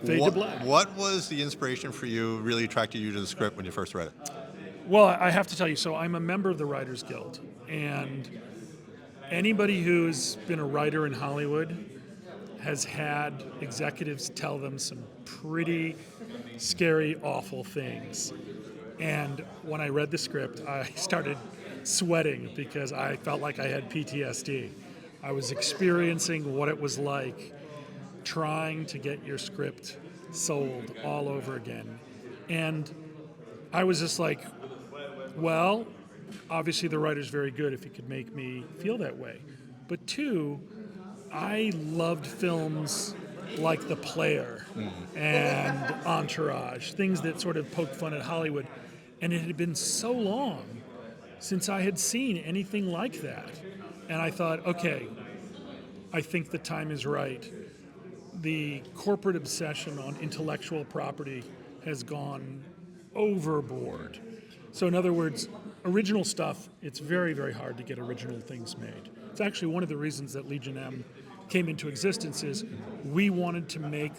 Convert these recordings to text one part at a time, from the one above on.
Fade to Black. What was the inspiration for you, really attracted you to the script when you first read it? Well, I have to tell you, so I'm a member of the Writers Guild, and anybody who's been a writer in Hollywood has had executives tell them some pretty scary, awful things. And when I read the script, I started sweating because I felt like I had PTSD. I was experiencing what it was like trying to get your script sold all over again. And I was just like, well, obviously the writer's very good if he could make me feel that way. But two, I loved films like The Player and Entourage, things that sort of poke fun at Hollywood. And it had been so long since I had seen anything like that. And I thought, okay, I think the time is right. The corporate obsession on intellectual property has gone overboard. So in other words, original stuff, it's very, very hard to get original things made. It's actually one of the reasons that legionm came into existence is we wanted to make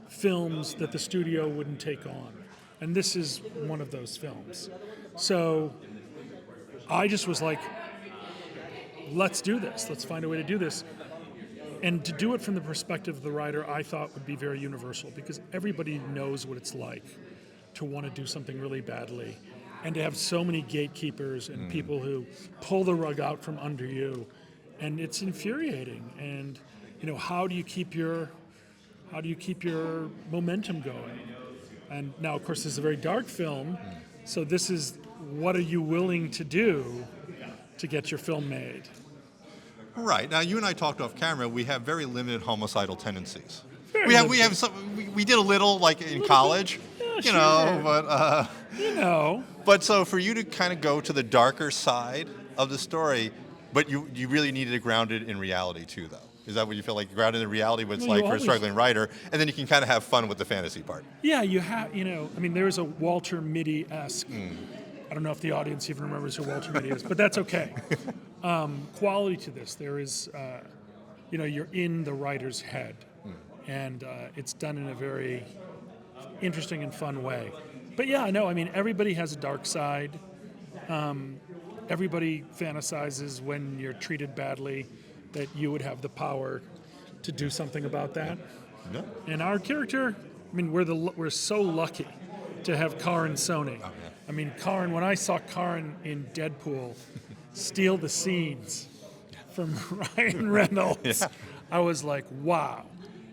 films that the studio wouldn't take on. And this is one of those films. So I just was like, let's do this. Let's find a way to do this. And to do it from the perspective of the writer, I thought would be very universal because everybody knows what it's like to want to do something really badly and to have so many gatekeepers and people who pull the rug out from under you. And it's infuriating. And, how do you keep your momentum going? And now, of course, this is a very dark film. So this is, what are you willing to do to get your film made? Right. Now, you and I talked off camera. We have very limited homicidal tendencies. Very We limited. have some. We did a little, like in college, Yeah, but. But so for you to kind of go to the darker side of the story, but you really needed to ground it in reality too, though. Is that what you feel like? Grounded in reality, what it's Well, you like for a always- struggling writer, and then you can kind of have fun with the fantasy part. Yeah, you have, there's a Walter Mitty-esque, I don't know if the audience even remembers who Walter Mitty is, but that's okay. Quality to this. There is, you're in the writer's head, and it's done in a very interesting and fun way. But yeah, no, everybody has a dark side. Everybody fantasizes when you're treated badly that you would have the power to do something about that. Yeah. And our character, we're so lucky to have Karin Sony. Oh, yeah. Karin, when I saw Karin in Deadpool steal the scenes from Ryan Reynolds, I was like, wow.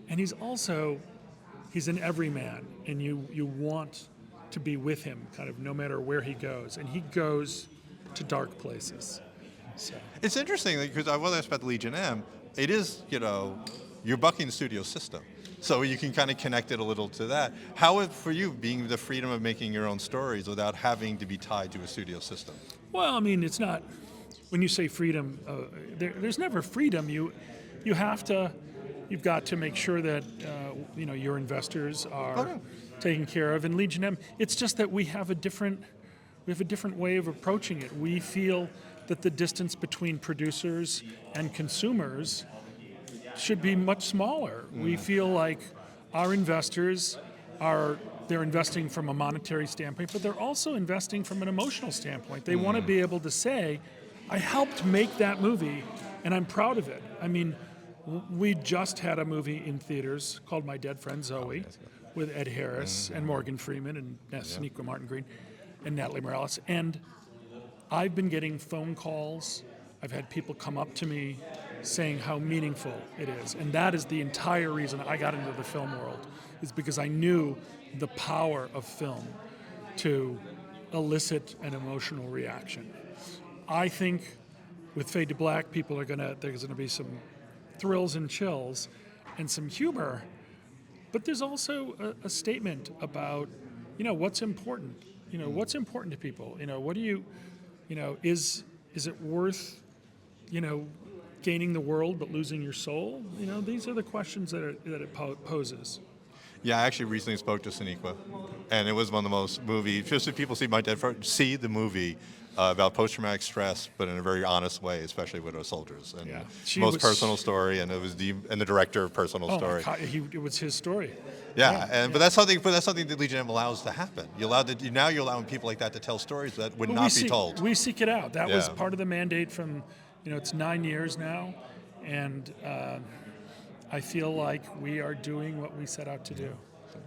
And he's an everyman, and you want to be with him kind of no matter where he goes. And he goes to dark places. So. It's interesting because I was asked about the legionm. It is, you're bucking the studio system. So you can kind of connect it a little to that. How is for you being the freedom of making your own stories without having to be tied to a studio system? Well, it's not, when you say freedom, there's never freedom. You've got to make sure that, your investors are taken care of. And legionm, it's just that we have a different way of approaching it. We feel that the distance between producers and consumers should be much smaller. We feel like our investors they're investing from a monetary standpoint, but they're also investing from an emotional standpoint. They want to be able to say, I helped make that movie, and I'm proud of it. We just had a movie in theaters called My Dead Friend Zoe with Ed Harris and Morgan Freeman and Sonequa Martin Green and Natalie Morales. And I've been getting phone calls. I've had people come up to me saying how meaningful it is. And that is the entire reason I got into the film world, is because I knew the power of film to elicit an emotional reaction. I think with Fade to Black, there's gonna be some thrills and chills and some humor, but there's also a statement about, what's important. What's important to people? What do you, is it worth, gaining the world but losing your soul? These are the questions that it poses. Yeah, I actually recently spoke to Sonequa, and it was one of the most just if people see My Dead Friend, see the movie, about post-traumatic stress, but in a very honest way, especially with our soldiers. And Yeah. most personal story, and it was and the director of personal Oh story. my God, it was his story. But that's something. But that's something that LegionM allows to happen. Now you're allowing people like that to tell stories that would not be told. We seek it out. That was Yeah. part of the mandate from, it's 9 years now, and I feel like we are doing what we set out to do.